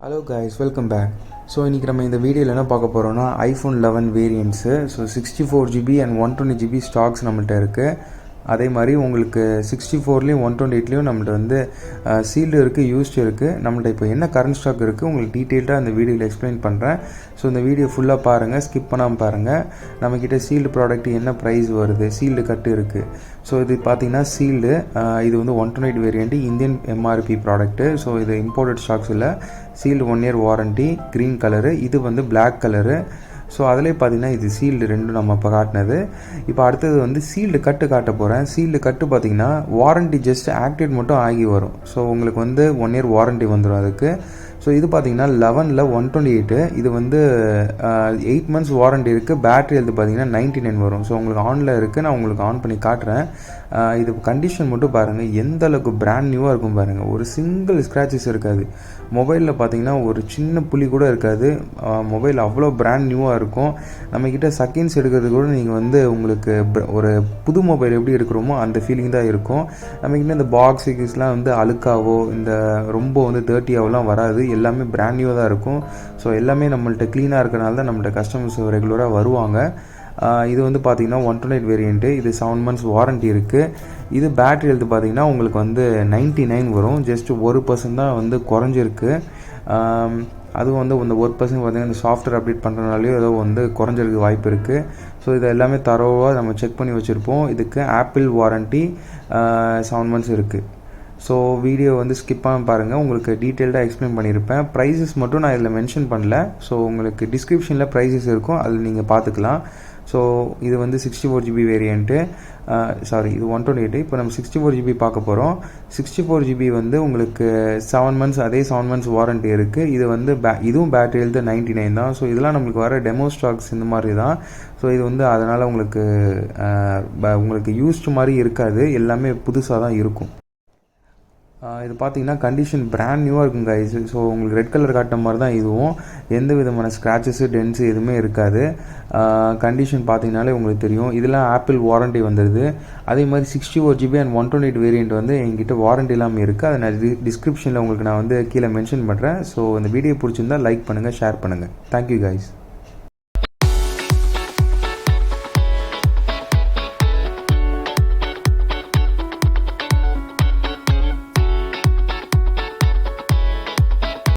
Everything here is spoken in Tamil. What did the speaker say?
Hello guys, welcome back. So in this video we will talk about iPhone 11 variants. So 64GB and 120GB stocks நம்மள்ட்ட இருக்கு. அதே மாதிரி உங்களுக்கு 64லயும் 128லயும் நம்மள்ட்ட வந்து சீல்டு இருக்கு, யூஸ்டு இருக்கு. நம்மள்ட்ட இப்போ என்ன கரண்ட் ஸ்டாக் இருக்கு உங்களுக்கு டீடைலா இந்த வீடியோல எக்ஸ்பிளைன் பண்றேன். ஸோ இந்த வீடியோ ஃபுல்லா பாருங்க, ஸ்கிப் பண்ணாம பாருங்க. நம்ம கிட்ட சீல்டு ப்ராடக்ட் என்ன பிரைஸ் வருது, சீல்டு கட் இருக்கு. ஸோ இது பார்த்தீங்கன்னா சீல்டு, இது வந்து 128 variant Indian MRP product. So இது இம்போர்ட்டட் ஸ்டாக்ஸ் இல்லை. Sealed 1 year warranty, green colour, இது வந்து பிளாக் கலரு. ஸோ அதிலே பார்த்தீங்கன்னா இது சீல்டு ரெண்டும் நம்ம இப்போ காட்டினது. இப்போ அடுத்தது வந்து சீல்டு கட்டு காட்ட போகிறேன். சீல்டு கட்டு பார்த்தீங்கன்னா வாரண்டி ஜஸ்ட் ஆக்டிவேட் மட்டும் ஆகி வரும். ஸோ உங்களுக்கு வந்து 1 இயர் வாரண்டி வந்துடும் அதுக்கு. ஸோ இது பார்த்தீங்கன்னா 11ல் 128, இது வந்து 8 months வாரண்டி இருக்குது. பேட்ரி ஹெல்த் பார்த்தீங்கன்னா 99 வரும். ஸோ உங்களுக்கு ஆனில் இருக்குது, நான் உங்களுக்கு ஆன் பண்ணி காட்டுறேன். இது கண்டிஷன் மட்டும் பாருங்கள், எந்த அளவுக்கு பிராண்ட் நியூவாக இருக்கும் பாருங்கள். ஒரு சிங்கிள் ஸ்க்ராச்சஸ் இருக்காது. மொபைலில் பார்த்தீங்கன்னா ஒரு சின்ன புள்ளி கூட இருக்காது. மொபைல் அவ்வளோ பிராண்ட் நியூவாக இருக்கும். நம்மக்கிட்ட செகண்ட்ஸ் எடுக்கிறது கூட நீங்கள் வந்து உங்களுக்கு ஒரு புது மொபைல் எப்படி இருக்கிறோமோ அந்த ஃபீலிங் தான் இருக்கும். நம்மக்கிட்ட இந்த பாக்ஸ் கிக்ஸ்லாம் வந்து அழுக்காவோ இந்த ரொம்ப வந்து டர்ட்டியாவோலாம் வராது. எல்லாமே பிராண்ட் நியூவாக தான் இருக்கும். ஸோ எல்லாமே நம்மள்ட்ட க்ளீனாக இருக்கிறனால தான் நம்மள்ட்ட கஸ்டமர்ஸ் ரெகுலராக வருவாங்க. இது வந்து பார்த்தீங்கன்னா 128 வேரியண்ட்டு, இது 7 months வாரண்டி இருக்குது. இது பேட்ரி ஹெல்த் பார்த்தீங்கன்னா உங்களுக்கு வந்து 99 வரும். ஜஸ்ட் 1% தான் வந்து குறைஞ்சிருக்கு. அதுவும் வந்து இந்த 1% பார்த்தீங்கன்னா இந்த சாஃப்ட்வேர் அப்டேட் பண்ணுறதுனாலையோ ஏதோ வந்து குறைஞ்சிருக்கு வாய்ப்பு இருக்குது. ஸோ இது எல்லாமே தரோவாக நம்ம செக் பண்ணி வச்சுருப்போம். இதுக்கு ஆப்பிள் வாரண்டி 7 months இருக்குது. ஸோ வீடியோ வந்து ஸ்கிப் பண்ண பாருங்கள், உங்களுக்கு டீட்டெயில்டாக எக்ஸ்பிளைன் பண்ணியிருப்பேன். ப்ரைஸஸ் மட்டும் நான் இதில் மென்ஷன் பண்ணல. ஸோ உங்களுக்கு டிஸ்கிரிப்ஷனில் ப்ரைஸஸ் இருக்கும், அதில் நீங்கள் பார்த்துக்கலாம். ஸோ இது வந்து 64GB வேரியண்ட்டு, சாரி இது 128. இப்போ நம்ம 64GB பார்க்க போகிறோம். 64GB வந்து உங்களுக்கு 7 months, அதே 7 months வாரண்டி இருக்குது. இது வந்து இதுவும் பேட்டரி ஹெல்த் 99 தான். ஸோ இதெல்லாம் நம்மளுக்கு வர டெமோ ஸ்டாக்ஸ் இந்த மாதிரி தான். ஸோ இது வந்து அதனால் உங்களுக்கு யூஸ்டு மாதிரி இருக்காது, எல்லாமே புதுசாக தான் இருக்கும். இது பார்த்தீங்கன்னா கண்டிஷன் பிராண்ட் நியூவாக இருக்கும் கைஸ். ஸோ உங்களுக்கு ரெட் கலர் காட்டின மாதிரி தான் இதுவும், எந்த விதமான ஸ்க்ராச்சஸு டென்ஸு எதுவுமே இருக்காது. கண்டிஷன் பார்த்தீங்கனாலே உங்களுக்கு தெரியும். இதெல்லாம் ஆப்பிள் வாரண்டி வந்துடுது. அதே மாதிரி 64GB அண்ட் 128 வேரியண்ட் வந்து எங்கிட்ட வாரண்டி இல்லாமல் இருக்குது. அதை நான் டிஸ்கிரிப்ஷனில் உங்களுக்கு நான் வந்து கீழே மென்ஷன் பண்ணுறேன். ஸோ இந்த வீடியோ பிடிச்சிருந்தால் லைக் பண்ணுங்கள், ஷேர் பண்ணுங்கள். Thank you guys.